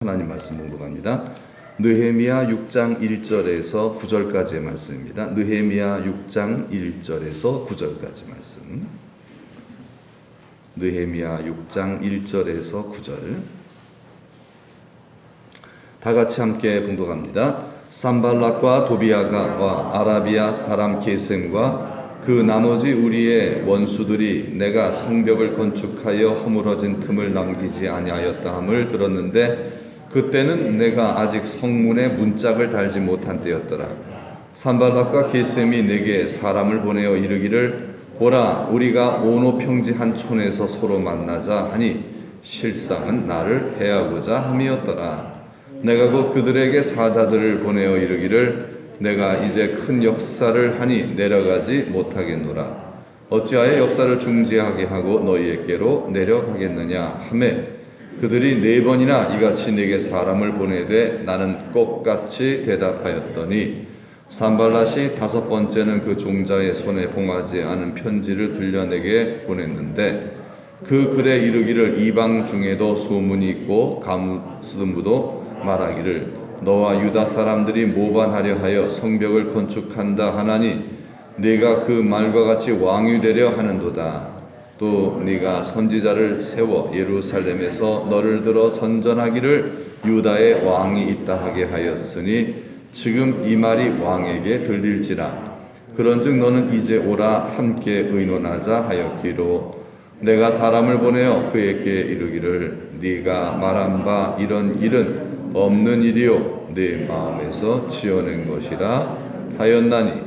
하나님 말씀 봉독합니다. 느헤미야 6장 1절에서 9절까지의 말씀입니다. 느헤미야 6장 1절에서 9절까지 말씀. 느헤미야 6장 1절에서 9절. 다 같이 함께 봉독합니다. 산발락과 도비아가 아라비아 사람 게셈과 그 나머지 우리의 원수들이 내가 성벽을 건축하여 허물어진 틈을 남기지 아니하였다 함을 들었는데 그때는 내가 아직 성문에 문짝을 달지 못한 때였더라. 산발락과 게셈이 내게 사람을 보내어 이르기를 보라 우리가 오노 평지 한 촌에서 서로 만나자 하니 실상은 나를 해하고자 함이었더라. 내가 곧 그들에게 사자들을 보내어 이르기를 내가 이제 큰 역사를 하니 내려가지 못하겠노라. 어찌하여 역사를 중지하게 하고 너희에게로 내려가겠느냐 하매 그들이 4번이나 이같이 내게 사람을 보내되 나는 똑같이 대답하였더니 산발랏이 5번째는 그 종자의 손에 봉하지 않은 편지를 들려 내게 보냈는데 그 글에 이르기를 이방 중에도 소문이 있고 가무스름부도 말하기를 너와 유다 사람들이 모반하려 하여 성벽을 건축한다 하나니 네가 그 말과 같이 왕이 되려 하는도다. 또 네가 선지자를 세워 예루살렘에서 너를 들어 선전하기를 유다의 왕이 있다 하게 하였으니 지금 이 말이 왕에게 들릴지라. 그런즉 너는 이제 오라 함께 의논하자 하였기로 내가 사람을 보내어 그에게 이르기를 네가 말한 바 이런 일은 없는 일이요 네 마음에서 지어낸 것이라 하였나니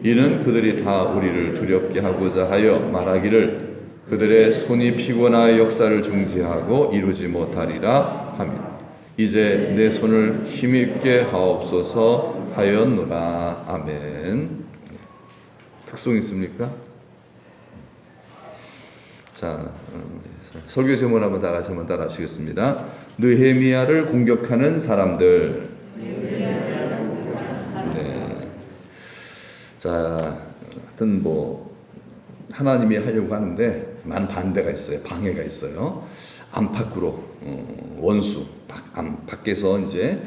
이는 그들이 다 우리를 두렵게 하고자 하여 말하기를 그들의 손이 피곤하여 역사를 중지하고 이루지 못하리라 하며 이제 내 손을 힘있게 하옵소서 하였노라. 아멘. 특송 있습니까? 자, 설교 제목을 한번 다 같이 한번 따라 하시겠습니다. 느헤미야를 공격하는 사람들. 네. 자, 하여튼 하나님이 하려고 하는데 많은 반대가 있어요. 방해가 있어요. 안팎으로 원수 밖에서 이제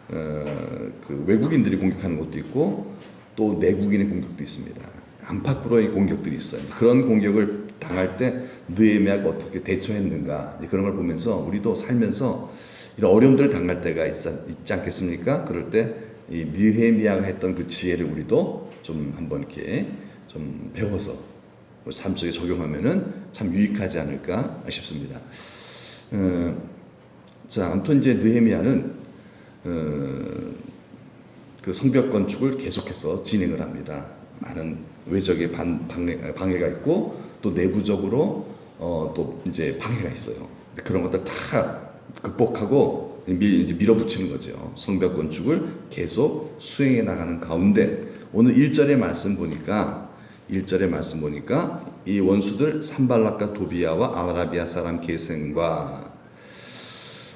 그 외국인들이 공격하는 것도 있고 또 내국인의 공격도 있습니다. 안팎으로의 공격들이 있어요. 그런 공격을 당할 때 느헤미야가 어떻게 대처했는가 그런 걸 보면서 우리도 살면서 이런 어려움들을 당할 때가 있지 않겠습니까? 그럴 때 이 느헤미야가 했던 그 지혜를 우리도 좀 한번 이렇게 좀 배워서 삶 속에 적용하면은 참 유익하지 않을까 싶습니다. 자, 아무튼 이제 느헤미야는 그 성벽 건축을 계속해서 진행을 합니다. 많은 외적의 방해가 있고 또 내부적으로 또 이제 방해가 있어요. 그런 것들 다 극복하고 이제 밀어붙이는 거죠. 성벽 건축을 계속 수행해 나가는 가운데 오늘 1절의 말씀 보니까 이 원수들 산발락과 도비아와 아라비아 사람 게셈과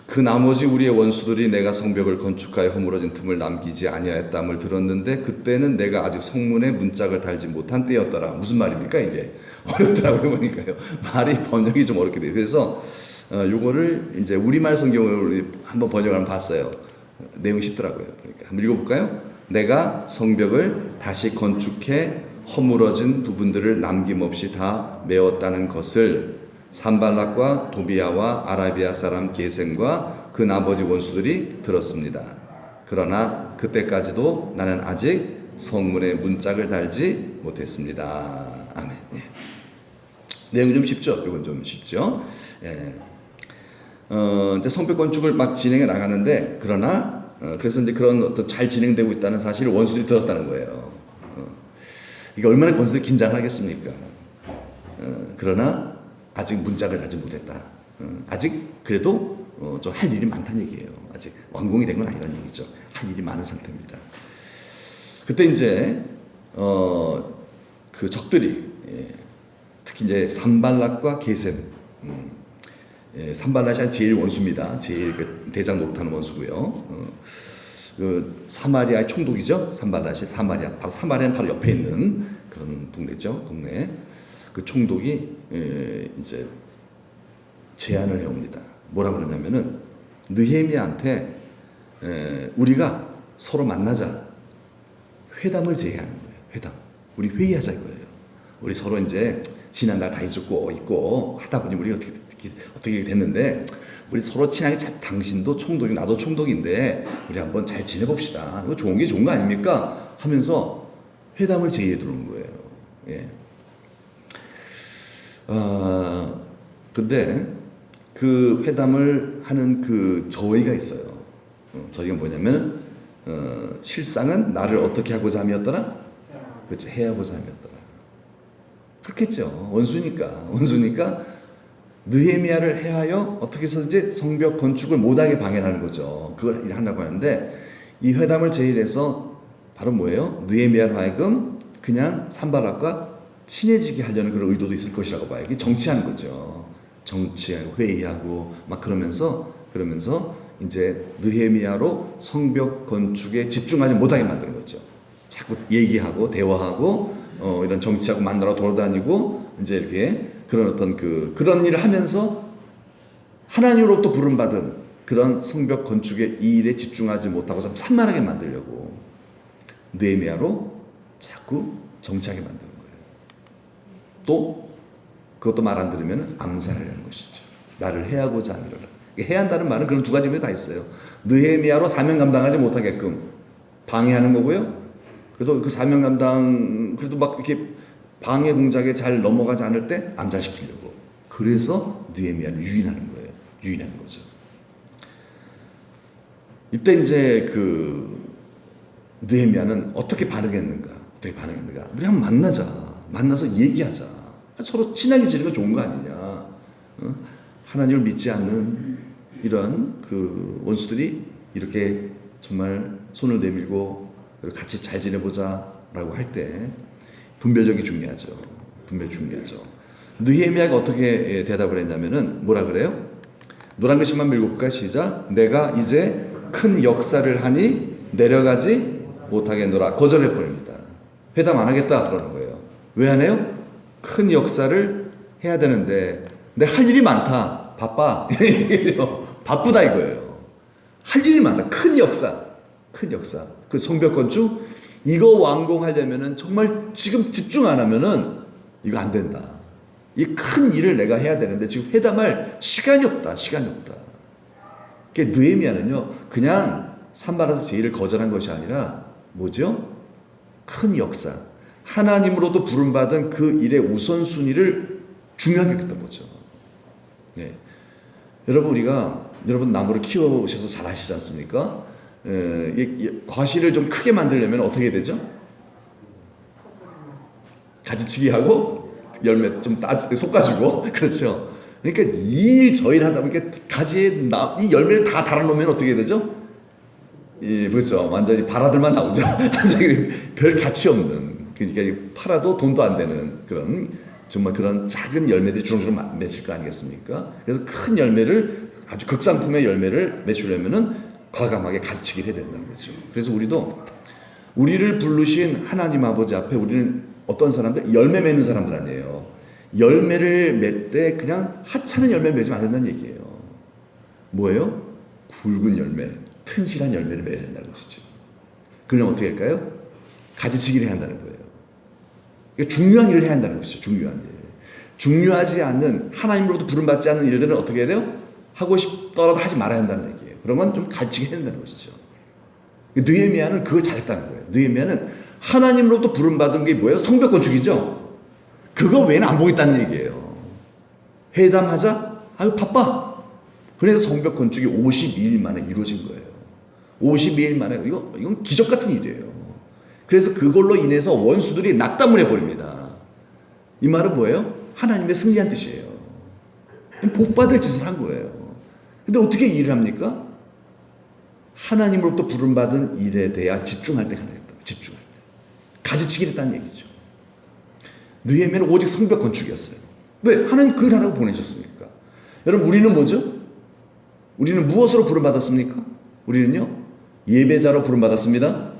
그 나머지 우리의 원수들이 내가 성벽을 건축하여 허물어진 틈을 남기지 아니하였다함을 들었는데 그때는 내가 아직 성문에 문짝을 달지 못한 때였더라. 무슨 말입니까 이게? 어렵더라고요 보니까요. 말이 번역이 좀 어렵게 돼요. 그래서 요거를 이제 우리말 성경을 한번 번역을 한번 봤어요. 내용이 쉽더라고요. 그러니까 한번 읽어볼까요? 내가 성벽을 다시 건축해 허물어진 부분들을 남김없이 다 메웠다는 것을 산발락과 도비아와 아라비아 사람 게셈과 그 나머지 원수들이 들었습니다. 그러나 그때까지도 나는 아직 성문에 문짝을 달지 못했습니다. 아멘. 예. 내용이 좀 쉽죠? 이건 좀 쉽죠? 예. 이제 성벽 건축을 막 진행해 나가는데 그러나 그래서 이제 그런 어떤 잘 진행되고 있다는 사실을 원수들이 들었다는 거예요. 이게 얼마나 원수들이 긴장하겠습니까? 그러나 아직 문짝을 달지 못했다. 아직 그래도 좀 할 일이 많다는 얘기예요. 아직 완공이 된 건 아니라는 얘기죠. 할 일이 많은 상태입니다. 그때 이제 그 적들이 특히 이제 산발락과 게셈, 산발락이 제일 원수입니다. 제일 그 대장 노릇하는 원수고요. 그 사마리아의 총독이죠. 산발락이 바로 사마리아는 바로 옆에 있는 그런 동네죠. 동네. 그 총독이 이제 제안을 해옵니다. 뭐라고 그러냐면은 느헤미야한테 우리가 서로 만나자, 회담을 제의하는 거예요. 회담. 우리 회의하자 이거예요. 우리 서로 이제 지난날 다 잊고 있고 하다 보니 우리 어떻게 됐는데, 우리 서로 친하게 당신도 총독이고 나도 총독인데 우리 한번 잘 지내봅시다. 이거 좋은 게 좋은 거 아닙니까? 하면서 회담을 제의해 들어오는 거예요. 예. 근데 그 회담을 하는 그 저의가 있어요. 저희가 뭐냐면 실상은 나를 어떻게 하고자 함이었더라? 그렇죠. 해하고자 함이었더라. 그렇겠죠. 원수니까 느헤미야를 해하여 어떻게 해서든지 성벽 건축을 못하게 방해하는 거죠. 그걸 하려고 하는데, 이 회담을 제의해서 바로 뭐예요? 느헤미야로 하여금 그냥 산발락과 친해지게 하려는 그런 의도도 있을 것이라고 봐요. 이게 정치하는 거죠. 정치하고 회의하고 막 그러면서 이제 느헤미야로 성벽 건축에 집중하지 못하게 만드는 거죠. 자꾸 얘기하고 대화하고 이런 정치하고 만나러 돌아다니고 이제 이렇게 그런 어떤 그런 일을 하면서 하나님으로부터 부름받은 그런 성벽 건축의 이 일에 집중하지 못하고 좀 산만하게 만들려고 느헤미야로 자꾸 정치하게 만드는 거예요. 또 그것도 말 안 들으면 암살하려는 것이죠. 나를 해하고자 하는 거라. 해한다는 말은 그런 두 가지 의미가 다 있어요. 느헤미야로 사명 감당하지 못하게끔 방해하는 거고요. 그래도 그 사명 감당 그래도 막 이렇게 방해 공작에 잘 넘어가지 않을 때 암살시키려고. 그래서 느헤미야를 유인하는 거예요. 유인하는 거죠. 이때 이제 느헤미야는 어떻게 반응했는가? 우리 한번 만나서 얘기하자. 서로 친하게 지내는 건 좋은 거 아니냐? 하나님을 믿지 않는 이런 원수들이 이렇게 정말 손을 내밀고 같이 잘 지내보자라고 할 때 분별력이 중요하죠. 느헤미야가 어떻게 대답을 했냐면은 뭐라 그래요? 노란 글씨만 밀고 볼까요? 시작. 내가 이제 큰 역사를 하니 내려가지 못하겠노라. 거절해 버립니다. 회담 안 하겠다 그러는 거예요. 왜 안 해요? 큰 역사를 해야 되는데 내 할 일이 많다. 바빠. 바쁘다 이거예요. 할 일이 많다. 큰 역사. 그 성벽 건축 이거 완공하려면은 정말 지금 집중 안 하면은 이거 안 된다. 이 큰 일을 내가 해야 되는데 지금 회담할 시간이 없다. 그러니까 느헤미야는요, 그냥 산발라서 제의를 거절한 것이 아니라 뭐죠? 큰 역사. 하나님으로도 부름받은 그 일의 우선순위를 중요하게 여겼던 거죠. 네. 여러분 나무를 키우셔서 잘 아시지 않습니까? 과실을 좀 크게 만들려면 어떻게 되죠? 가지치기 하고 열매 좀 솎아주고 그렇죠. 그러니까 저 일 하다 보니까 가지에 이 열매를 다 달아놓으면 어떻게 되죠? 그렇죠. 완전히 바라들만 나오죠. 별 가치 없는, 그러니까 팔아도 돈도 안 되는 그런 정말 그런 작은 열매들이 주렁주렁 맺힐 거 아니겠습니까? 그래서 큰 열매를, 아주 극상품의 열매를 맺으려면은 과감하게 가르치게 해야 된다는 거죠. 그래서 우리를 부르신 하나님 아버지 앞에 우리는 어떤 사람들? 열매 맺는 사람들 아니에요. 열매를 맺 때 그냥 하찮은 열매 맺으면 안 된다는 얘기예요. 뭐예요? 굵은 열매, 튼실한 열매를 맺어야 된다는 것이죠. 그러면 어떻게 할까요? 가지치기를 해야 한다는 거예요. 그러니까 중요한 일을 해야 한다는 것이죠. 중요한 일. 중요하지 않는, 하나님으로부터 부름받지 않는 일들은 어떻게 해야 돼요? 하고 싶더라도 하지 말아야 한다는 얘기예요. 그런 건 좀 가르치게 해야 된다는 것이죠. 느헤미야는 그걸 잘했다는 거예요. 느헤미야는 하나님으로부터 부름받은 게 뭐예요? 성벽 건축이죠. 그거 외에는 안 보겠다는 얘기예요. 회담하자? 아유 바빠. 그래서 성벽 건축이 52일 만에 이루어진 거예요. 52일 만에. 이건 기적 같은 일이에요. 그래서 그걸로 인해서 원수들이 낙담을 해버립니다. 이 말은 뭐예요? 하나님의 승리한 뜻이에요. 복받을 짓을 한 거예요. 근데 어떻게 일을 합니까? 하나님으로부터 부름받은 일에 대해 집중할 때 가능했다. 집중할 때. 가지치기를 했다는 얘기죠. 느헤미야는 오직 성벽 건축이었어요. 왜? 하나님 그 일 하라고 보내셨으니까. 여러분, 우리는 뭐죠? 우리는 무엇으로 부름받았습니까? 우리는요, 예배자로 부름받았습니다.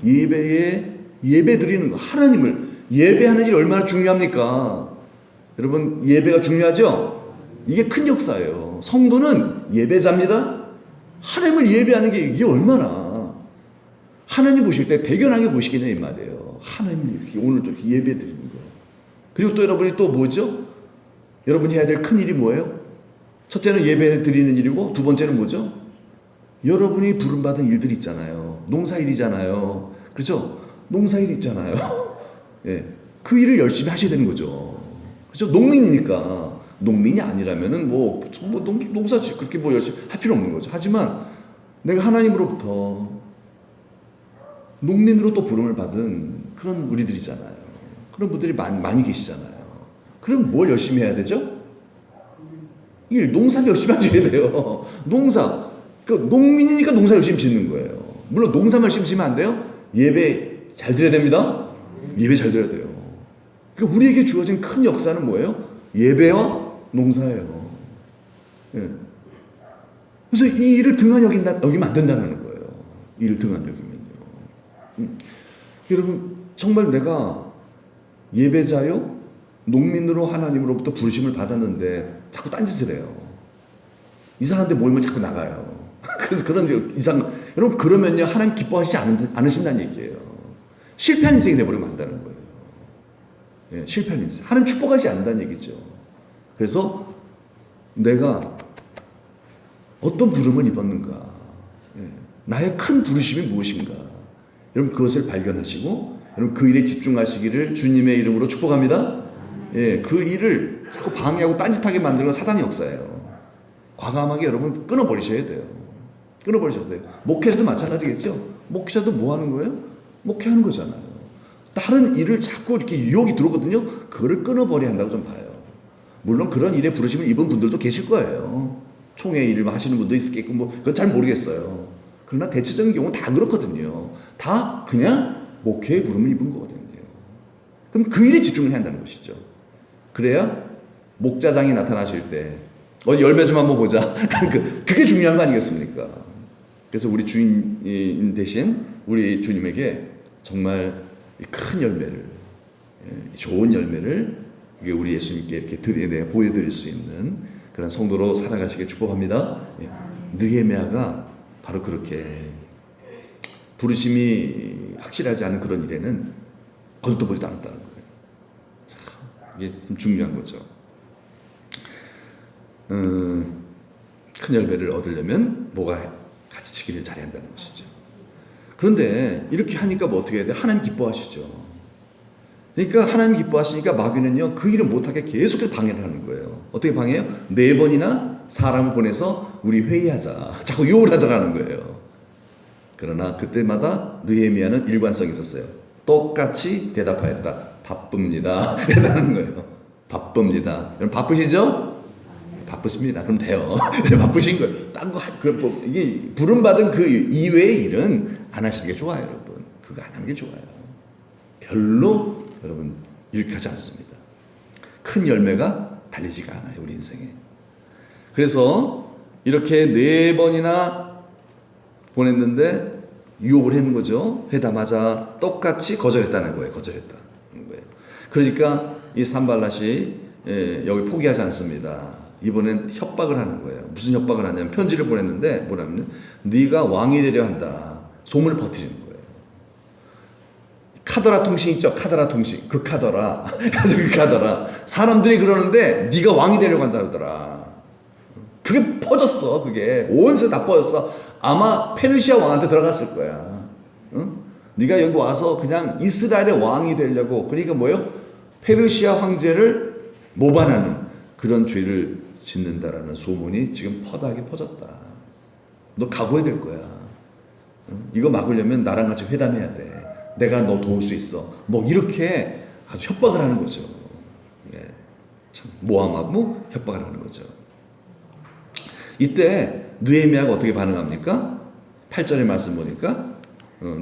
예배 드리는 거, 하나님을 예배하는 일이 얼마나 중요합니까? 여러분, 예배가 중요하죠? 이게 큰 역사예요. 성도는 예배자입니다. 하나님을 예배하는 게 이게 얼마나 하나님 보실 때 대견하게 보시겠냐 이 말이에요. 하나님을 이렇게 오늘도 이렇게 예배 드리는 거. 그리고 또 여러분이 또 뭐죠? 여러분이 해야 될 큰 일이 뭐예요? 첫째는 예배 드리는 일이고 두 번째는 뭐죠? 여러분이 부름받은 일들 있잖아요. 농사일이잖아요. 그렇죠? 농사일 있잖아요. 예. 그 일을 열심히 하셔야 되는 거죠. 그렇죠? 농민이니까. 농민이 아니라면은 농사 그렇게 열심히 할 필요 없는 거죠. 하지만 내가 하나님으로부터 농민으로 또 부름을 받은 그런 우리들이잖아요. 그런 분들이 많이 계시잖아요. 그럼 뭘 열심히 해야 되죠? 농사를 열심히 하셔야 돼요. 농사. 농민이니까 농사 열심히 짓는 거예요. 물론 농사만 열심히 지면 안 돼요? 예배 잘 드려야 됩니다. 예배 잘 드려야 돼요. 그러니까 우리에게 주어진 큰 역사는 뭐예요? 예배와 농사예요. 예. 그래서 이 일을 등한히 여기면 안 된다는 거예요. 이 일을 등한히 여기면요. 여러분, 정말 내가 예배자요? 농민으로 하나님으로부터 부르심을 받았는데 자꾸 딴짓을 해요. 이상한 데 모이면 자꾸 나가요. 그래서 그런 여러분, 그러면요, 하나님 기뻐하시지 않으신다는 얘기예요. 실패한 인생이 돼버리면 안다는 거예요. 예, 실패한 인생. 하나님 축복하지 않는다는 얘기죠. 그래서 내가 어떤 부름을 입었는가, 예, 나의 큰 부르심이 무엇인가, 여러분 그것을 발견하시고 여러분 그 일에 집중하시기를 주님의 이름으로 축복합니다. 예, 그 일을 자꾸 방해하고 딴짓하게 만드는 건 사단의 역사예요. 과감하게 여러분 끊어버리셔야 돼요. 끊어버리셔야 돼요. 목회자도 마찬가지겠죠. 목회자도 뭐 하는 거예요? 목회하는 거잖아요. 다른 일을 자꾸 이렇게 유혹이 들어오거든요. 그거를 끊어버려야 한다고 좀 봐요. 물론 그런 일에 부르심을 입은 분들도 계실 거예요. 총회 일을 하시는 분도 있겠고 그건 잘 모르겠어요. 그러나 대체적인 경우는 다 그렇거든요. 다 그냥 목회의 부름을 입은 거거든요. 그럼 그 일에 집중을 해야 한다는 것이죠. 그래야 목자장이 나타나실 때 열매 좀 한번 보자. 그게 중요한 거 아니겠습니까? 그래서 우리 주인 대신 우리 주님에게 정말 큰 열매를, 좋은 열매를 우리 예수님께 이렇게 보여드릴 수 있는 그런 성도로 살아가시길 축복합니다. 느헤미야가 바로 그렇게 부르심이 확실하지 않은 그런 일에는 거듭떠보지도 않았다는 거예요. 참, 이게 좀 중요한 거죠. 큰 열매를 얻으려면 뭐가 같이 치기를 잘해야 한다는 것이죠. 그런데 이렇게 하니까 뭐 어떻게 해야 돼요? 하나님 기뻐하시죠. 그러니까 하나님 기뻐하시니까 마귀는요, 그 일을 못하게 계속해서 방해를 하는 거예요. 어떻게 방해해요? 4번이나 사람을 보내서 우리 회의하자. 자꾸 욕을 하더라는 거예요. 그러나 그때마다 느헤미야는 일관성이 있었어요. 똑같이 대답하였다. 바쁩니다. 이러다는 거예요. 바쁩니다. 여러분 바쁘시죠? 바쁘십니다. 그럼 돼요. 바쁘신 거예요. 딴 거 이게 부름받은 그 이외의 일은 안 하시는 게 좋아요, 여러분. 그거 안 하는 게 좋아요. 별로 여러분 유익하지 않습니다. 큰 열매가 달리지가 않아요, 우리 인생에. 그래서 이렇게 4번이나 보냈는데 유혹을 했는 거죠. 회담하자 똑같이 거절했다는 거예요. 거절했다는 거예요. 그러니까 이 산발랏이 여기 포기하지 않습니다. 이번엔 협박을 하는 거예요. 무슨 협박을 하냐면 편지를 보냈는데 뭐냐면 네가 왕이 되려 한다. 소문을 퍼뜨리는 거예요. 카더라 통신 있죠? 카더라 통신. 그 카더라. 그 카더라. 사람들이 그러는데 네가 왕이 되려고 한다 그러더라. 그게 퍼졌어. 그게 온 세상 다 퍼졌어. 아마 페르시아 왕한테 들어갔을 거야. 응? 네가 여기 와서 그냥 이스라엘의 왕이 되려고. 그러니까 뭐예요? 페르시아 황제를 모반하는 그런 죄를 짓는다라는 소문이 지금 퍼다하게 퍼졌다. 너 각오해야 될 거야. 응? 이거 막으려면 나랑 같이 회담해야 돼. 내가 너 도울 수 있어. 뭐 이렇게 아주 협박을 하는 거죠. 네. 참 모함하고 협박을 하는 거죠. 이때 느헤미야가 어떻게 반응합니까? 8절의 말씀 보니까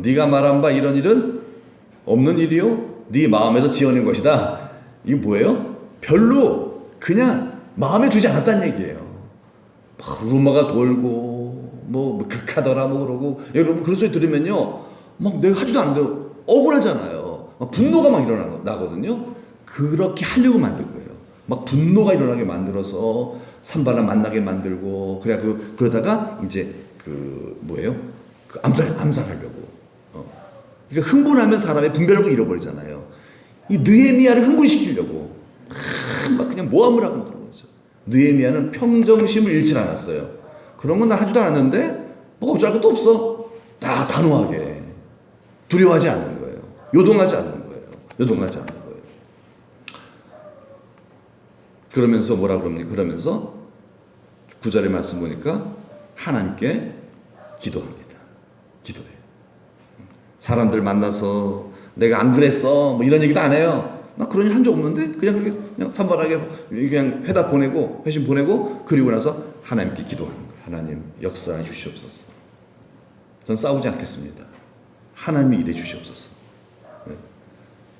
네가 말한 바 이런 일은 없는 일이요 네 마음에서 지어낸 것이다. 이게 뭐예요? 별로 그냥 마음에 두지 않았다는 얘기예요. 막 루머가 돌고 뭐 극하더라 뭐 그러고 여러분 그런 소리 들으면요 막 내가 하지도 않는데 억울하잖아요. 막 분노가 막 일어나거든요. 그렇게 하려고 만든 거예요. 막 분노가 일어나게 만들어서 산발랏 만나게 만들고 그러다가 이제 그 뭐예요? 그 암살하려고. 그러니까 흥분하면 사람의 분별력을 잃어버리잖아요. 이 느헤미야를 흥분시키려고 막 그냥 모함을 하고 그런 거죠. 느헤미야는 평정심을 잃지 않았어요. 그런 건 나 하지도 않았는데 뭐가 어쩔 것도 없어. 다 단호하게 두려워하지 않는 거예요. 요동하지 않는 거예요. 요동하지 않는 거예요. 그러면서 뭐라 그럽니까? 그러면서 9절의 말씀 보니까 하나님께 기도합니다. 기도해요. 사람들 만나서 내가 안 그랬어 뭐 이런 얘기도 안 해요. 나 그런 일 한 적 없는데 그냥 산발하게 그냥 회답 보내고 회신 보내고 그리고 나서 하나님께 기도하는 거예요. 하나님 역사해 주시옵소서. 전 싸우지 않겠습니다. 하나님이 일해 주시옵소서.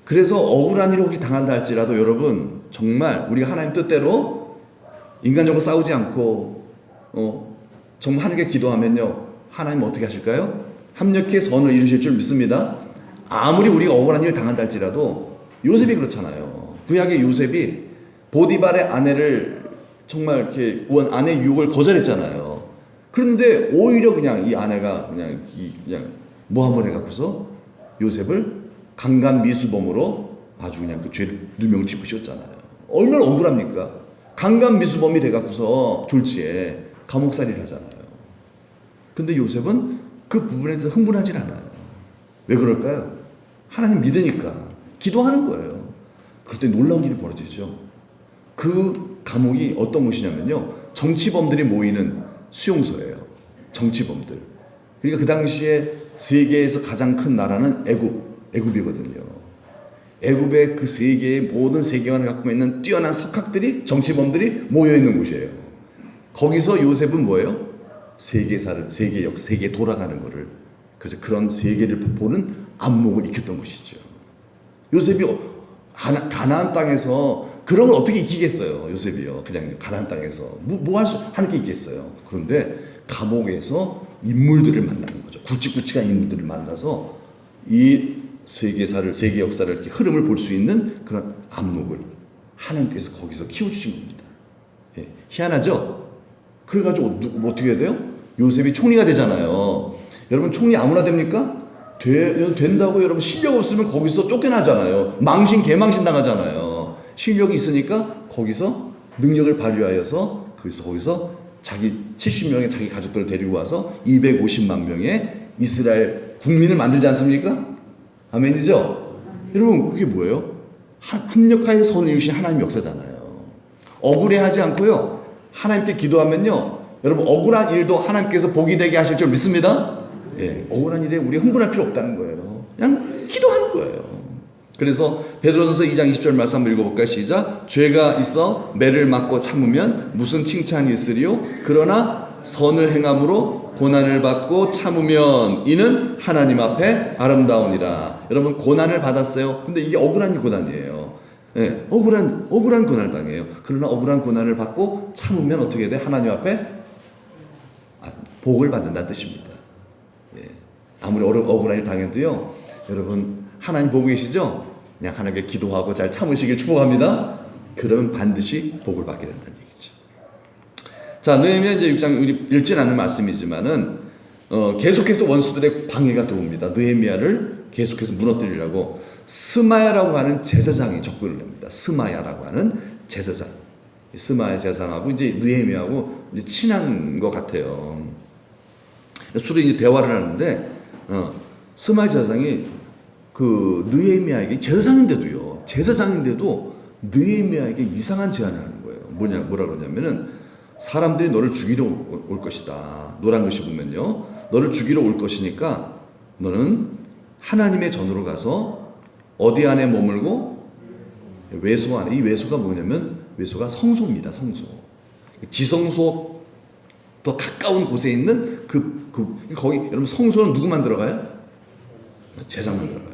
그래서 억울한 일을 혹시 당한다 할지라도 여러분 정말 우리가 하나님 뜻대로 인간적으로 싸우지 않고 정말 하나님께 기도하면요 하나님 어떻게 하실까요? 합력해 선을 이루실 줄 믿습니다. 아무리 우리가 억울한 일을 당한다 할지라도 요셉이 그렇잖아요. 구약의 요셉이 보디발의 아내를 정말 이렇게 아내 유혹을 거절했잖아요. 그런데 오히려 그냥 이 아내가 그냥 모함을 해갖고서 요셉을 강간미수범으로 아주 그냥 그 죄 누명을 짚으셨잖아요. 얼마나 억울합니까? 강간미수범이 돼갖고서 졸지에 감옥살이를 하잖아요. 근데 요셉은 그 부분에 대해서 흥분하진 않아요. 왜 그럴까요? 하나님 믿으니까 기도하는 거예요. 그때 놀라운 일이 벌어지죠. 그 감옥이 어떤 곳이냐면요 정치범들이 모이는 수용소예요. 정치범들. 그러니까 그 당시에 세계에서 가장 큰 나라는 애굽이거든요. 애굽의 그 세계의 모든 세계관을 갖고 있는 뛰어난 석학들이 정치범들이 모여 있는 곳이에요. 거기서 요셉은 뭐예요? 세계에 돌아가는 거를 그래서 그런 세계를 보는 안목을 익혔던 것이죠. 요셉이 가나안 땅에서 그런 걸 어떻게 익히겠어요? 요셉이요. 그냥 가나안 땅에서 뭐 하는 게 있겠어요? 그런데 감옥에서 인물들을 만나는 거죠. 굵직굵직한 인물들을 만나서 이 세계 역사를 이렇게 흐름을 볼 수 있는 그런 안목을 하나님께서 거기서 키워주신 겁니다. 예, 희한하죠? 그래가지고 어떻게 해야 돼요? 요셉이 총리가 되잖아요. 여러분 총리 아무나 됩니까? 된다고 여러분 실력 없으면 거기서 쫓겨나잖아요. 개망신 당하잖아요. 실력이 있으니까 거기서 능력을 발휘하여서 거기서 자기 70명의 자기 가족들을 데리고 와서 250만 명의 이스라엘 국민을 만들지 않습니까? 아멘이죠? 여러분 그게 뭐예요? 합력하여 선을 이루신 하나님 역사잖아요. 억울해하지 않고요. 하나님께 기도하면요. 여러분 억울한 일도 하나님께서 복이 되게 하실 줄 믿습니다. 예, 억울한 일에 우리 흥분할 필요 없다는 거예요. 그냥 기도하는 거예요. 그래서 베드로전서 2장 20절 말씀 한번 읽어볼까요? 시작. 죄가 있어 매를 맞고 참으면 무슨 칭찬이 있으리요? 그러나 선을 행함으로 고난을 받고 참으면 이는 하나님 앞에 아름다우니라. 여러분 고난을 받았어요. 근데 이게 억울한 고난이에요. 예, 억울한 고난을 당해요. 그러나 억울한 고난을 받고 참으면 어떻게 돼? 하나님 앞에 복을 받는다는 뜻입니다. 예, 아무리 억울한 일 당해도요. 여러분 하나님 보고 계시죠? 그냥 하나님께 기도하고 잘 참으시길 축복합니다. 그러면 반드시 복을 받게 된다는 얘기죠. 자, 느헤미야 이제 6장 우리 읽진 않은 말씀이지만은 계속해서 원수들의 방해가 들어옵니다. 느헤미야를 계속해서 무너뜨리려고 스마야라고 하는 제사장이 접근을 합니다. 스마야라고 하는 제사장. 스마야 제사장하고 이제 느헤미야하고 이제 친한 것 같아요. 둘이 이제 대화를 하는데 스마야 제사장이 그 느헤미야에게 제사장인데도 느헤미야에게 이상한 제안을 하는 거예요. 뭐라 그러냐면은 사람들이 너를 죽이러 올 것이다. 노란 글씨 보면요. 너를 죽이러 올 것이니까 너는 하나님의 전으로 가서 어디 안에 머물고 외소 안에. 이 외소가 뭐냐면 외소가 성소입니다. 성소. 지성소 더 가까운 곳에 있는 거기 여러분 성소는 누구만 들어가요? 제사장만 들어가요.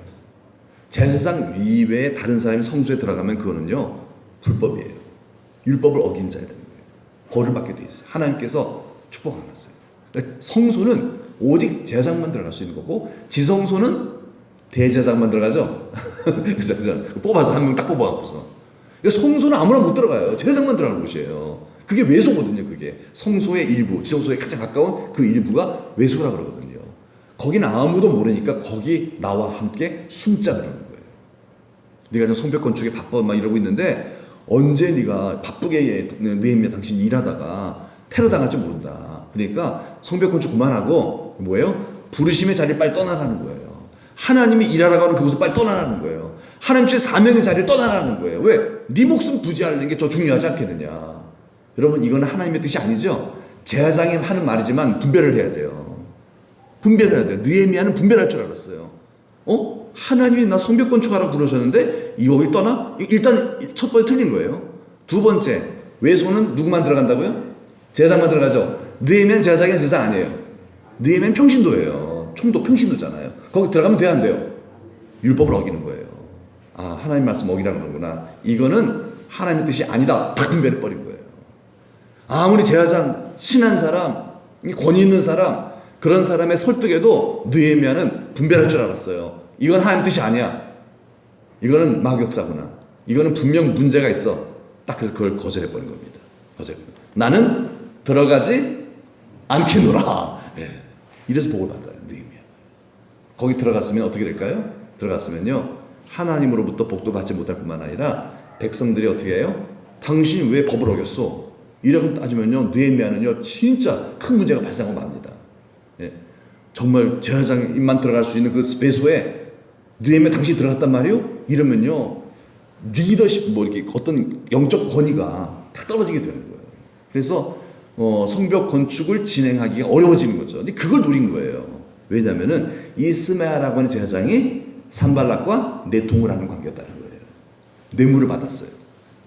제사장 이외에 다른 사람이 성소에 들어가면 그거는요 불법이에요. 율법을 어긴 자야 되는 거예요. 벌을 받게 돼 있어요. 하나님께서 축복 안 하세요. 성소는 오직 제사장만 들어갈 수 있는 거고 지성소는 대제사장만 들어가죠. 그래서 뽑아서 한 명 딱 뽑아갖고서 성소는 아무나 못 들어가요. 제사장만 들어가는 곳이에요. 그게 외소거든요. 그게 성소의 일부, 지성소에 가장 가까운 그 일부가 외소라 그러거든요. 거기는 아무도 모르니까 거기 나와 함께 숨자 그러는 거예요. 네가 지금 성벽 건축에 바빠 막 이러고 있는데 언제 네가 바쁘게 느헤미야 당신 일하다가 테러 당할지 모른다. 그러니까 성벽 건축 그만하고 뭐예요? 부르심의 자리를 빨리 떠나라는 거예요. 하나님이 일하라고 하는 그곳을 빨리 떠나라는 거예요. 하나님 주의 사명의 자리를 떠나라는 거예요. 왜? 네 목숨 부지하는 게 더 중요하지 않겠느냐. 여러분 이건 하나님의 뜻이 아니죠. 제사장이 하는 말이지만 분별을 해야 돼요. 분별을 해야 돼요. 느헤미야는 분별할 줄 알았어요. 하나님이 나 성벽 건축하라고 부르셨는데 이거를 떠나? 일단 첫 번째 틀린 거예요. 두 번째, 외소는 누구만 들어간다고요? 제사장만 들어가죠. 느헤미야는 제사장이 제사장 아니에요. 느헤미야는 평신도예요. 총독 평신도잖아요. 거기 들어가면 돼야 안 돼요? 율법을 어기는 거예요. 아, 하나님 말씀 어기라는 거구나. 이거는 하나님의 뜻이 아니다. 탁 분별해 버린 거예요. 아무리 제사장, 신한 사람, 권위 있는 사람, 그런 사람의 설득에도 느헤미야는 분별할 줄 알았어요. 이건 하나님 뜻이 아니야. 이거는 마귀역사구나. 이거는 분명 문제가 있어. 딱 그래서 그걸 거절해 버린 겁니다. 나는 들어가지 않겠노라. 네. 이래서 복을 받아요. 느헤미야. 거기 들어갔으면 어떻게 될까요? 들어갔으면요 하나님으로부터 복도 받지 못할 뿐만 아니라 백성들이 어떻게 해요? 당신이 왜 법을 어겼어? 이라고 따지면요 느헤미야는요 진짜 큰 문제가 발생하고 맙니다. 예. 정말 제사장만 들어갈 수 있는 그 배소에 느헤미야 당신이 들어갔단 말이요? 이러면요 리더십 뭐 이렇게 어떤 영적 권위가 다 떨어지게 되는 거예요. 그래서 성벽 건축을 진행하기가 어려워지는 거죠. 근데 그걸 노린 거예요. 왜냐면은 이 스메아라고 하는 제사장이 산발락과 내통을 하는 관계였다는 거예요. 뇌물을 받았어요.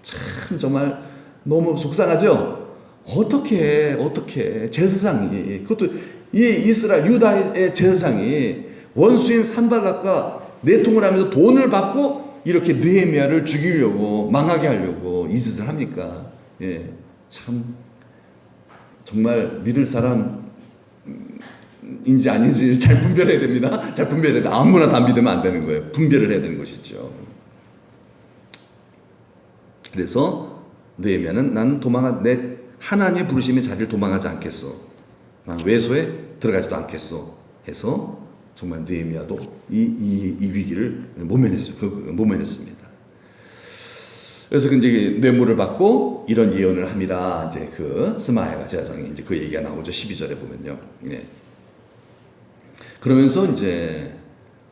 참 정말 너무 속상하죠? 어떻게 제사장이 그것도 이 이스라엘 유다의 제사장이 원수인 산발락과 내통을 하면서 돈을 받고 이렇게 느헤미야를 죽이려고 망하게 하려고 이 짓을 합니까? 예, 참 정말 믿을 사람 인지 아닌지 잘 분별해야 됩니다. 잘 분별해야 돼. 아무나 다 믿으면 안 되는 거예요. 분별을 해야 되는 것이죠. 그래서 느헤미야는 난 내 하나님의 부르심의 자리를 도망하지 않겠어. 난 외소에 들어가지도 않겠어. 해서 정말 느헤미야도 이 위기를 모면했습니다. 그래서 이제 뇌물을 받고 이런 예언을 함이라 이제 그 스마야가 제사장이 이제 그 얘기가 나오죠. 12절에 보면요. 네. 그러면서 이제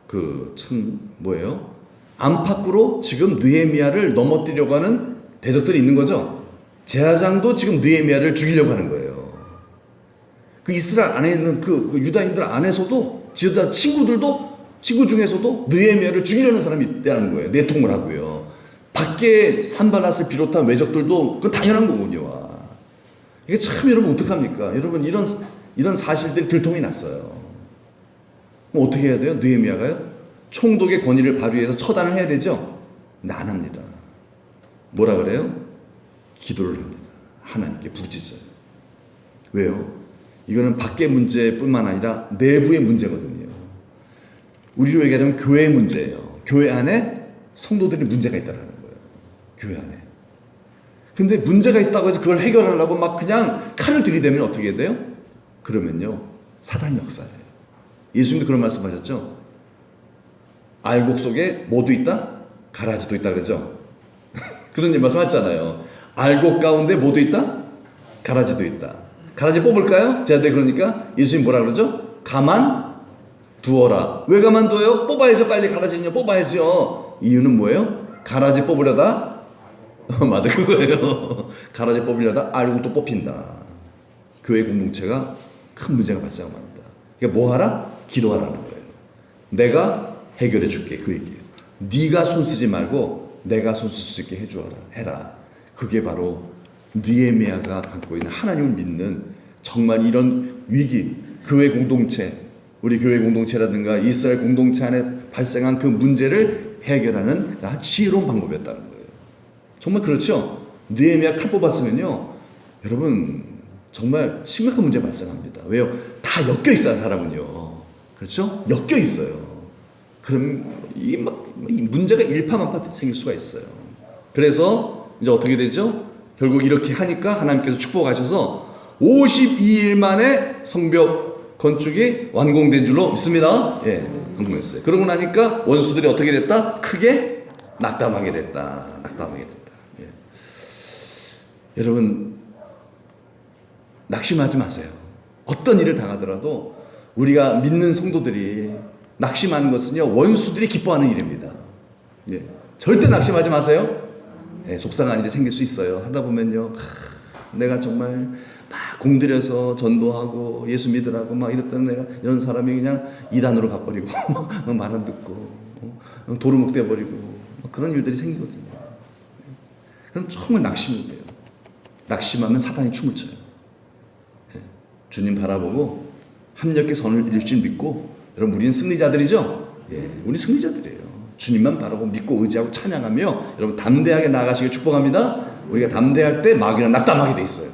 그 참 뭐예요? 안팎으로 지금 느헤미야를 넘어뜨리려고 하는 대적들이 있는 거죠. 제사장도 지금 느헤미야를 죽이려고 하는 거예요. 그 이스라엘 안에 있는 그 유다인들 안에서도 지도자 친구 중에서도 느헤미야를 죽이려는 사람이 있다는 거예요. 내통을 하고요. 밖에 산발랏을 비롯한 외적들도 그건 당연한 거군요. 이게 참 여러분 어떡합니까? 여러분 이런 사실들이 들통이 났어요. 그럼 어떻게 해야 돼요? 느헤미야가요? 총독의 권위를 발휘해서 처단을 해야 되죠? 근데 안 합니다. 뭐라 그래요? 기도를 합니다. 하나님께 부르짖어요. 왜요? 이거는 밖의 문제뿐만 아니라 내부의 문제거든요. 우리로 얘기하자면 교회의 문제예요. 교회 안에 성도들이 문제가 있다는 거예요. 교회 안에. 근데 문제가 있다고 해서 그걸 해결하려고 막 그냥 칼을 들이대면 어떻게 돼요? 그러면요 사단 역사예요. 예수님도 그런 말씀하셨죠. 알곡 속에 뭐도 있다? 가라지도 있다 그러죠. 그런 말씀 하셨잖아요. 알곡 가운데 뭐도 있다? 가라지도 있다. 가라지 뽑을까요? 제자들 그러니까 예수님 뭐라 그러죠? 가만 두어라. 왜 가만둬요? 뽑아야죠. 빨리 가라지는요 뽑아야죠. 이유는 뭐예요? 가라지 뽑으려다 맞아 그거예요. 가라지 뽑으려다 알곡도 뽑힌다. 교회 공동체가 큰 문제가 발생합니다. 그러니까 뭐 하라? 기도하라는 거예요. 내가 해결해 줄게 그 얘기예요. 네가 손 쓰지 말고 내가 손 쓸 수 있게 해라. 그게 바로 느헤미야가 갖고 있는 하나님을 믿는 정말 이런 위기, 교회 공동체, 우리 교회 공동체라든가 이스라엘 공동체 안에 발생한 그 문제를 해결하는 지혜로운 방법이었다는 거예요. 정말 그렇죠? 느헤미야 칼 뽑았으면요 여러분 정말 심각한 문제 발생합니다. 왜요? 다 엮여 있어요. 사람은요. 그렇죠? 엮여 있어요. 그럼 이 문제가 일파만파 생길 수가 있어요. 그래서 이제 어떻게 되죠? 결국 이렇게 하니까 하나님께서 축복하셔서 52일 만에 성벽 건축이 완공된 줄로 믿습니다. 예, 완공했어요. 그러고 나니까 원수들이 어떻게 됐다? 크게 낙담하게 됐다. 낙담하게 됐다. 예. 여러분, 낙심하지 마세요. 어떤 일을 당하더라도 우리가 믿는 성도들이 낙심하는 것은요, 원수들이 기뻐하는 일입니다. 예. 절대 낙심하지 마세요. 예, 속상한 일이 생길 수 있어요. 하다 보면요, 내가 정말 막 공들여서 전도하고 예수 믿으라고 막 이랬던 내가 이런 사람이 그냥 이단으로 가버리고 말 안 듣고 도루묵 돼버리고 그런 일들이 생기거든요. 그럼 정말 낙심이 돼요. 낙심하면 사단이 춤을 춰요. 예, 주님 바라보고 합력의 선을 이룰 줄 믿고, 여러분 우리는 승리자들이죠. 예, 우리 승리자들이에요. 주님만 바라고 믿고 의지하고 찬양하며 여러분 담대하게 나아가시길 축복합니다. 우리가 담대할 때 마귀는 낙담하게 돼 있어요.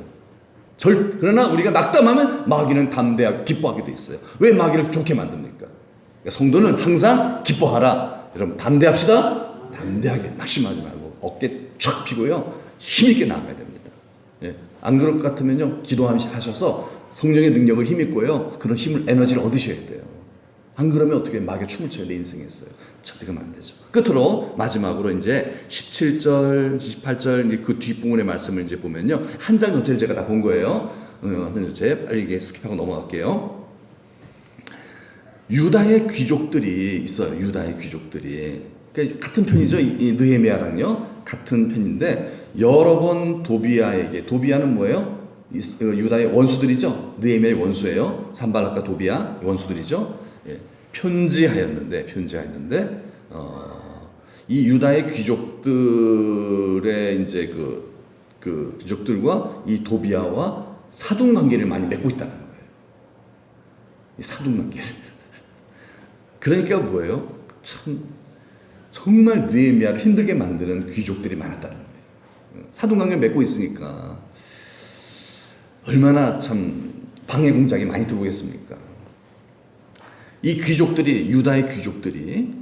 그러나 우리가 낙담하면 마귀는 담대하고 기뻐하게 돼 있어요. 왜 마귀를 좋게 만듭니까? 그러니까 성도는 항상 기뻐하라. 여러분 담대합시다. 담대하게 낙심하지 말고 어깨 쫙 펴고요, 힘있게 나아가야 됩니다. 예, 안 그럴 것 같으면요, 기도하셔서 성령의 능력을 힘입고요, 그런 힘을 에너지를 얻으셔야 돼요. 안 그러면 어떻게 마귀가 춤을 춰요, 내 인생에서요. 절대 그러면 안 되죠. 끝으로 마지막으로 이제 17절, 28절 그 뒷부분의 말씀을 이제 보면요, 한 장 전체를 제가 다 본 거예요. 한 장 전체 빨리 이게 스킵하고 넘어갈게요. 유다의 귀족들이 있어요. 유다의 귀족들이. 그러니까 같은 편이죠. 이 느헤미야랑요, 같은 편인데 여러 번 도비야는 뭐예요? 유다의 원수들이죠. 느헤미야의 원수예요. 산발락과 도비야 원수들이죠. 예, 편지하였는데 이 유다의 귀족들의 이제 그 귀족들과 이 도비야와 사돈 관계를 많이 맺고 있다는 거예요. 이 사돈 관계를. 그러니까 뭐예요? 참 정말 느헤미야를 힘들게 만드는 귀족들이 많았다는 거예요. 사돈 관계 맺고 있으니까 얼마나 참 방해 공작이 많이 들어오겠습니까? 이 귀족들이, 유다의 귀족들이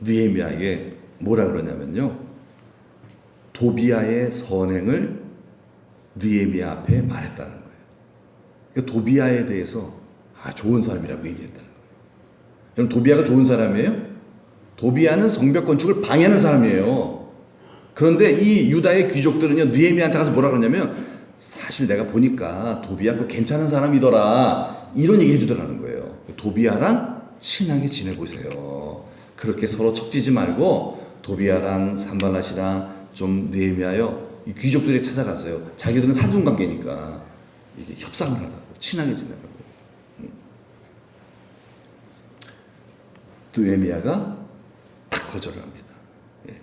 느헤미야에게 뭐라 그러냐면요, 도비야의 선행을 느헤미야 앞에 말했다는 거예요. 그러니까 도비야에 대해서 좋은 사람이라고 얘기했다는 거예요. 여러분, 도비야가 좋은 사람이에요? 도비야는 성벽 건축을 방해하는 사람이에요. 그런데 이 유다의 귀족들은요, 느헤미야한테 가서 뭐라 그러냐면, 사실 내가 보니까 도비야 그 괜찮은 사람이더라, 이런 얘기 해주더라는 거예요. 도비야랑 친하게 지내보세요. 그렇게 서로 척지지 말고 도비야랑 산발랏이랑 좀 느헤미야요, 이 귀족들이 찾아갔어요. 자기들은 사돈 관계니까 이게 협상을 하라고, 친하게 지내라고. 느헤미야가 딱 거절을 합니다. 예.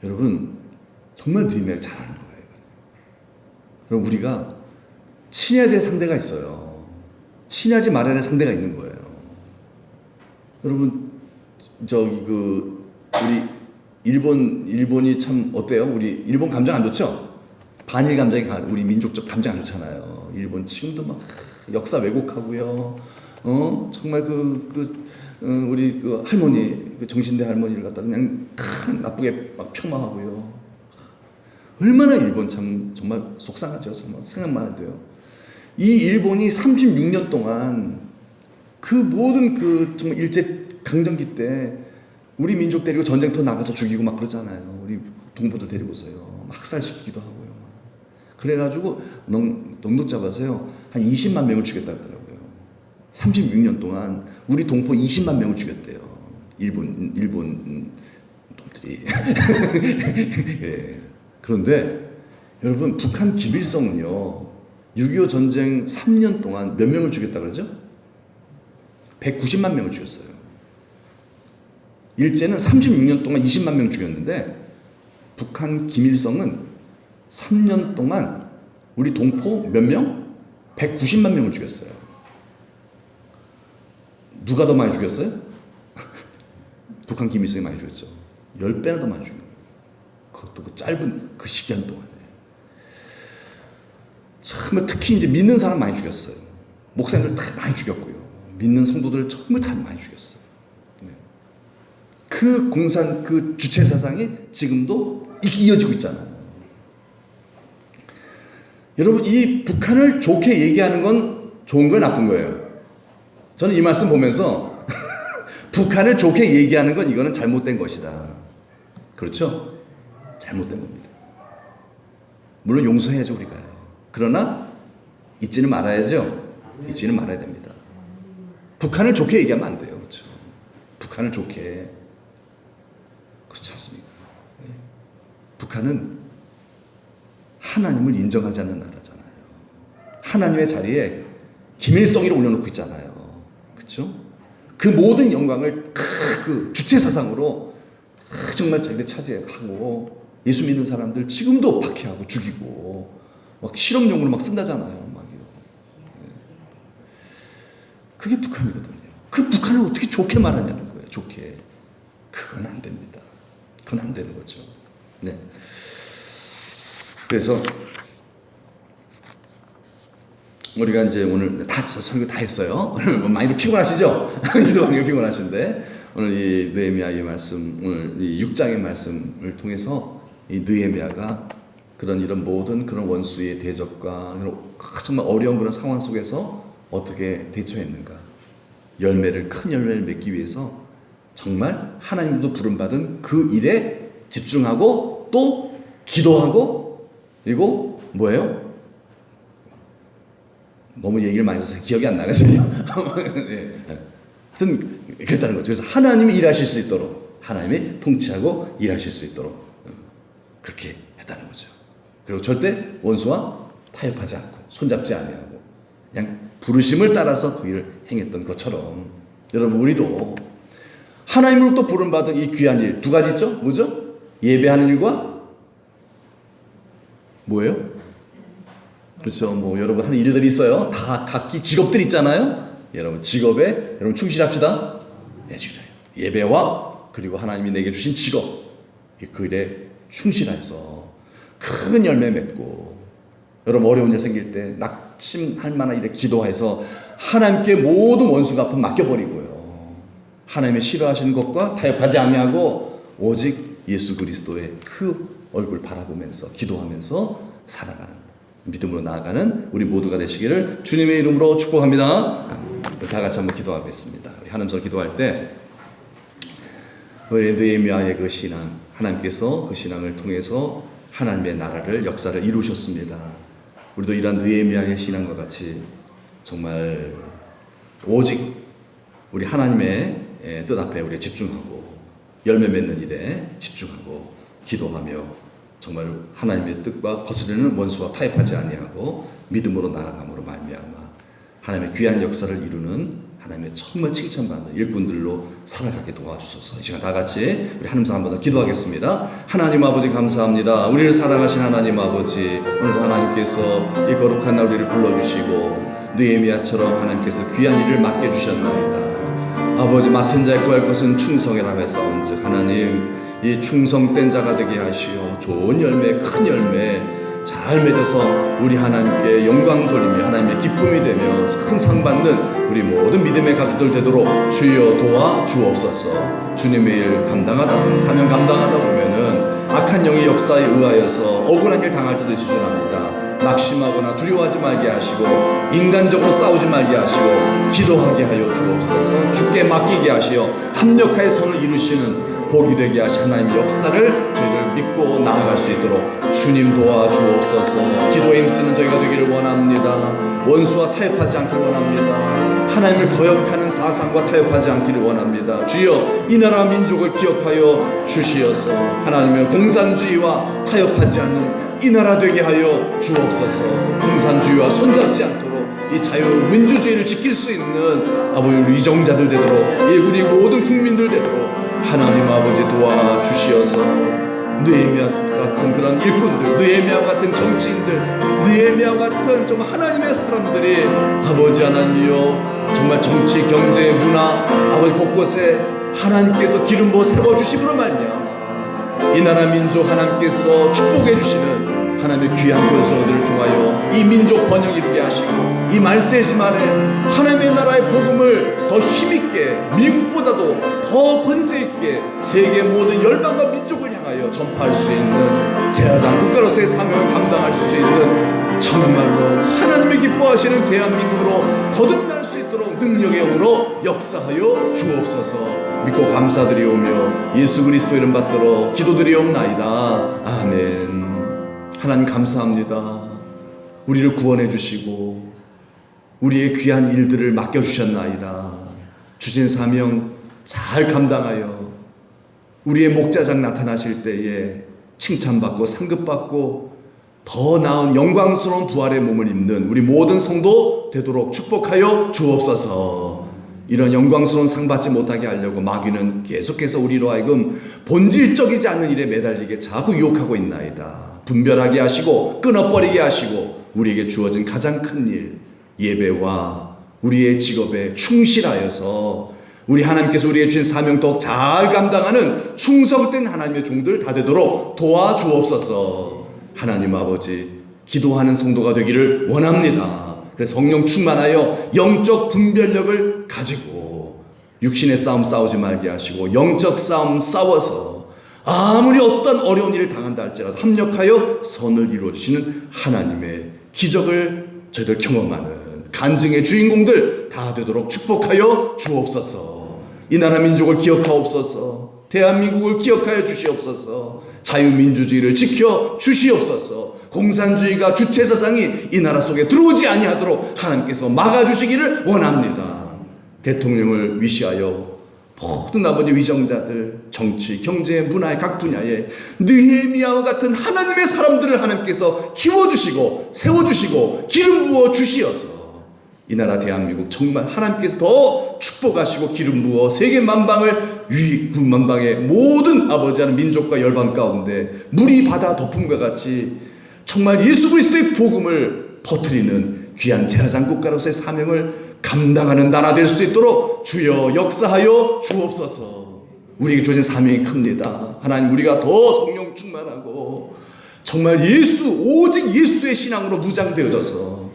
여러분, 정말 느헤미야가 잘하는 거예요. 그럼 우리가 친해야 될 상대가 있어요. 친하지 말아야 될 상대가 있는 거예요. 여러분, 우리 일본이 참 어때요? 우리 일본 감정 안 좋죠? 반일 감정이 우리 민족적 감정 안 좋잖아요. 일본 지금도 막 역사 왜곡하고요. 정말 우리 할머니, 정신대 할머니를 갖다 그냥 나쁘게 막 폄하하고요. 얼마나 일본 참 정말 속상하죠. 정말 생각만 해도요. 이 일본이 36년 동안 그 모든 정말 일제 강점기 때 우리 민족 데리고 전쟁터 나가서 죽이고 막 그러잖아요. 우리 동포들 데리고서요. 막 학살시키기도 하고요. 그래가지고 넉넉 잡아서요, 한 20만 명을 죽였다 하더라고요. 36년 동안 우리 동포 20만 명을 죽였대요. 일본 놈들이. 예. 그런데 여러분, 북한 김일성은요, 6.25 전쟁 3년 동안 몇 명을 죽였다 그러죠? 190만 명을 죽였어요. 일제는 36년 동안 20만 명 죽였는데 북한 김일성은 3년 동안 우리 동포 몇 명? 190만 명을 죽였어요. 누가 더 많이 죽였어요? 북한 김일성이 많이 죽였죠. 10배나 더 많이 죽였어요. 그것도 그 짧은 그 시간 동안에. 정말 특히 이제 믿는 사람 많이 죽였어요. 목사님들 다 많이 죽였고요. 믿는 성도들 정말 다 많이 죽였어요. 네. 그 주체 사상이 지금도 이어지고 있잖아요. 여러분, 이 북한을 좋게 얘기하는 건 좋은 거예요, 나쁜 거예요? 저는 이 말씀 보면서 북한을 좋게 얘기하는 건 이거는 잘못된 것이다. 그렇죠? 잘못된 겁니다. 물론 용서해야죠, 우리가요. 그러나 잊지는 말아야죠. 잊지는 말아야 됩니다. 북한을 좋게 얘기하면 안 돼요. 그렇죠? 북한을 좋게. 그렇지 않습니까? 북한은 하나님을 인정하지 않는 나라잖아요. 하나님의 자리에 김일성이를 올려놓고 있잖아요. 그렇죠? 그 모든 영광을 그 주체 사상으로 정말 자기들 차지하고 예수 믿는 사람들 지금도 박해하고 죽이고 막 실험용으로 막 쓴다잖아요. 막 그게 북한이거든요. 그 북한을 어떻게 좋게 말하냐는 거예요. 좋게. 그건 안 됩니다. 그건 안 되는 거죠. 네. 그래서 우리가 이제 오늘 다 설교 다 했어요. 오늘 많이들 피곤하시죠? 일도 많이 피곤하신데 오늘 이 느헤미야의 말씀, 오늘 이 6장의 말씀을 통해서 이 느헤미야가 이런 모든 그런 원수의 대적과 정말 어려운 그런 상황 속에서 어떻게 대처했는가? 큰 열매를 맺기 위해서 정말 하나님도 부름받은 그 일에 집중하고 또 기도하고 그리고 뭐예요? 너무 얘기를 많이 해서 기억이 안 나네요. 네. 하여튼 그랬다는 거죠. 그래서 하나님이 일하실 수 있도록 하나님이 통치하고 일하실 수 있도록 그렇게 했다는 거죠. 그리고 절대 원수와 타협하지 않고 손잡지 아니하고 그냥 부르심을 따라서 그 일을 행했던 것처럼 여러분 우리도 하나님으로부터 부름받은 이 귀한 일 두 가지 있죠? 뭐죠? 예배하는 일과 뭐예요? 그렇죠. 뭐 여러분 하는 일들이 있어요. 다 각기 직업들이 있잖아요. 여러분 직업에 여러분 충실합시다. 네, 주셔요. 예배와 그리고 하나님이 내게 주신 직업 그 일에 충실해서 큰 열매 맺고 여러분 어려운 일 생길 때 낙심할 만한 일에 기도해서 하나님께 모든 원수가 아픔 맡겨버리고요. 하나님의 싫어하시는 것과 타협하지 아니하고 오직 예수 그리스도의 그 얼굴 바라보면서 기도하면서 살아가는 믿음으로 나아가는 우리 모두가 되시기를 주님의 이름으로 축복합니다. 다 같이 한번 기도하겠습니다. 우리 한음성 기도할 때 우리 느헤미야의 그 신앙 하나님께서 그 신앙을 통해서 하나님의 나라를 역사를 이루셨습니다. 우리도 이러한 느헤미야의 신앙과 같이 정말 오직 우리 하나님의 뜻 앞에 우리 집중하고 열매 맺는 일에 집중하고 기도하며 정말 하나님의 뜻과 거스르는 원수와 타협하지 아니하고 믿음으로 나아감으로 말미암아 하나님의 귀한 역사를 이루는 하나님의 정말 칭찬받는 일꾼들로 살아가게 도와주소서. 이 시간 다 같이 우리 한음성 한번 더 기도하겠습니다. 하나님 아버지 감사합니다. 우리를 사랑하신 하나님 아버지 오늘도 하나님께서 이 거룩한 날 우리를 불러주시고 느헤미야처럼 하나님께서 귀한 일을 맡겨주셨나이다. 아버지 맡은 자의 구할 것은 충성이라 했사온즉 하나님 이 충성된 자가 되게 하시어 좋은 열매 큰 열매 잘 맺어서 우리 하나님께 영광 돌리며 하나님의 기쁨이 되며 큰 상 받는 우리 모든 믿음의 가족들 되도록 주여 도와 주옵소서. 주님의 일 감당하다 보면 사명 감당하다 보면은 악한 영의 역사에 의하여서 억울한 일 당할 때도 있으시랍니다. 낙심하거나 두려워하지 말게 하시고 인간적으로 싸우지 말게 하시고 기도하게 하여 주옵소서. 주께 맡기게 하시어 합력하여 선을 이루시는 복이 되게 하시 하나님의 역사를 저희들 믿고 나아갈 수 있도록 주님 도와주옵소서. 기도에 힘쓰는 저희가 되기를 원합니다. 원수와 타협하지 않기를 원합니다. 하나님을 거역하는 사상과 타협하지 않기를 원합니다. 주여 이 나라 민족을 기억하여 주시어서 하나님의 공산주의와 타협하지 않는 이 나라 되게 하여 주옵소서. 공산주의와 손잡지 않도록 이 자유민주주의를 지킬 수 있는 아버지 위정자들 되도록 우리 모든 국민들 되도록 하나님 아버지 도와주시어서 느헤미야 같은 그런 일꾼들, 느헤미야 같은 정치인들, 느헤미야 같은 정말 하나님의 사람들이 아버지 하나님이여 정말 정치, 경제, 문화 아버지 곳곳에 하나님께서 기름 부어 세워주심으로 말미암아 이 나라 민족 하나님께서 축복해 주시는 하나님의 귀한 권소들을 통하여 이 민족 번영 이루게 하시고 이 말세지 말에 하나님의 나라의 복음을 더 힘있게 미국보다도 더 권세있게 세계 모든 열방과 민족을 향하여 전파할 수 있는 제사장 국가로서의 사명을 감당할 수 있는 정말로 하나님이 기뻐하시는 대한민국으로 거듭날 수 있도록 능력의 영으로 역사하여 주옵소서. 믿고 감사드리오며 예수 그리스도 이름 받들어 기도드리옵나이다. 아멘. 하나님 감사합니다. 우리를 구원해 주시고 우리의 귀한 일들을 맡겨주셨나이다. 주신 사명 잘 감당하여 우리의 목자장 나타나실 때에 칭찬받고 상급받고 더 나은 영광스러운 부활의 몸을 입는 우리 모든 성도 되도록 축복하여 주옵소서. 이런 영광스러운 상 받지 못하게 하려고 마귀는 계속해서 우리로 하여금 본질적이지 않는 일에 매달리게 자꾸 유혹하고 있나이다. 분별하게 하시고 끊어버리게 하시고 우리에게 주어진 가장 큰 일, 예배와 우리의 직업에 충실하여서 우리 하나님께서 우리에게 주신 사명 더욱 잘 감당하는 충성된 하나님의 종들 다 되도록 도와주옵소서. 하나님 아버지, 기도하는 성도가 되기를 원합니다. 그래서 성령 충만하여 영적 분별력을 가지고 육신의 싸움 싸우지 말게 하시고 영적 싸움 싸워서 아무리 어떤 어려운 일을 당한다 할지라도 합력하여 선을 이루어주시는 하나님의 기적을 저희들 경험하는 간증의 주인공들 다 되도록 축복하여 주옵소서. 이 나라 민족을 기억하옵소서. 대한민국을 기억하여 주시옵소서. 자유민주주의를 지켜 주시옵소서. 공산주의가 주체사상이 이 나라 속에 들어오지 아니하도록 하나님께서 막아주시기를 원합니다. 대통령을 위시하여 모든 아버지 위정자들, 정치, 경제, 문화의 각 분야에 느헤미야와 같은 하나님의 사람들을 하나님께서 키워주시고 세워주시고 기름 부어 주시어서 이 나라 대한민국 정말 하나님께서 더 축복하시고 기름 부어 세계 만방을 만방의 모든 아버지 하는 민족과 열방 가운데 물이 바다 덮음과 같이 정말 예수 그리스도의 복음을 퍼뜨리는 귀한 제사장 국가로서의 사명을 감당하는 나라 될 수 있도록 주여 역사하여 주옵소서. 우리에게 주어진 사명이 큽니다. 하나님, 우리가 더 성령 충만하고 정말 오직 예수의 신앙으로 무장되어져서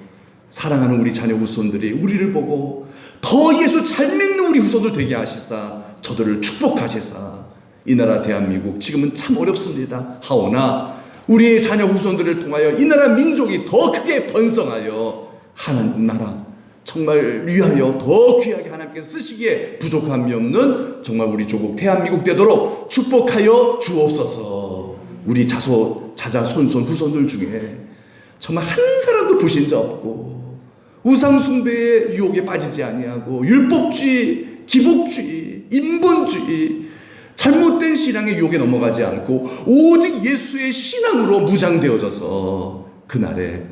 사랑하는 우리 자녀 후손들이 우리를 보고 더 예수 잘 믿는 우리 후손들 되게 하시사 저들을 축복하시사 이 나라 대한민국 지금은 참 어렵습니다. 하오나 우리의 자녀 후손들을 통하여 이 나라 민족이 더 크게 번성하여 하나님 나라 정말 위하여 더 귀하게 하나님께서 쓰시기에 부족함이 없는 정말 우리 조국 대한민국 되도록 축복하여 주옵소서. 우리 자자 손손 후손들 중에 정말 한 사람도 불신자 없고 우상 숭배의 유혹에 빠지지 아니하고 율법주의, 기복주의, 인본주의, 잘못된 신앙의 유혹에 넘어가지 않고 오직 예수의 신앙으로 무장되어져서 그날에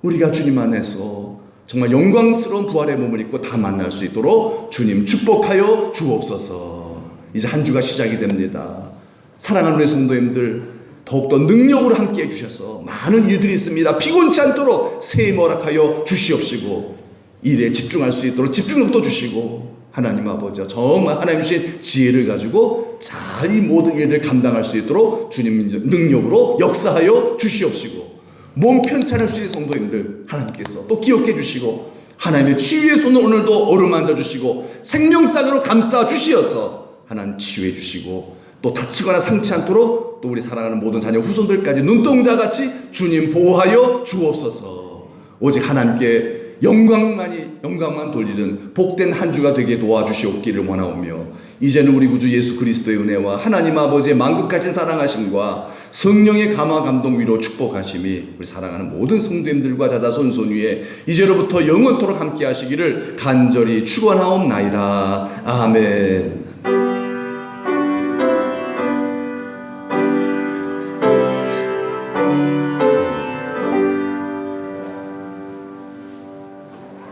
우리가 주님 안에서 정말 영광스러운 부활의 몸을 입고 다 만날 수 있도록 주님 축복하여 주옵소서. 이제 한 주가 시작이 됩니다. 사랑하는 우리 성도님들 더욱더 능력으로 함께 해주셔서 많은 일들이 있습니다. 피곤치 않도록 새해 허락하여 주시옵시고 일에 집중할 수 있도록 집중력도 주시고 하나님 아버지 정말 하나님 주신 지혜를 가지고 잘 이 모든 일들을 감당할 수 있도록 주님 능력으로 역사하여 주시옵시고 몸 편찮을 수 있는 성도님들 하나님께서 또 기억해 주시고 하나님의 치유의 손을 오늘도 어루만져 주시고 생명상으로 감싸 주시어서 하나님 치유해 주시고 또 다치거나 상치 않도록 또 우리 사랑하는 모든 자녀 후손들까지 눈동자같이 주님 보호하여 주옵소서. 오직 하나님께 영광만 돌리는 복된 한 주가 되게 도와주시옵기를 원하오며 이제는 우리 구주 예수 그리스도의 은혜와 하나님 아버지의 만국까지 사랑하심과 성령의 감화 감동 위로 축복하심이 우리 사랑하는 모든 성도님들과 자자손손 위에 이제로부터 영원토록 함께 하시기를 간절히 축원하옵나이다. 아멘.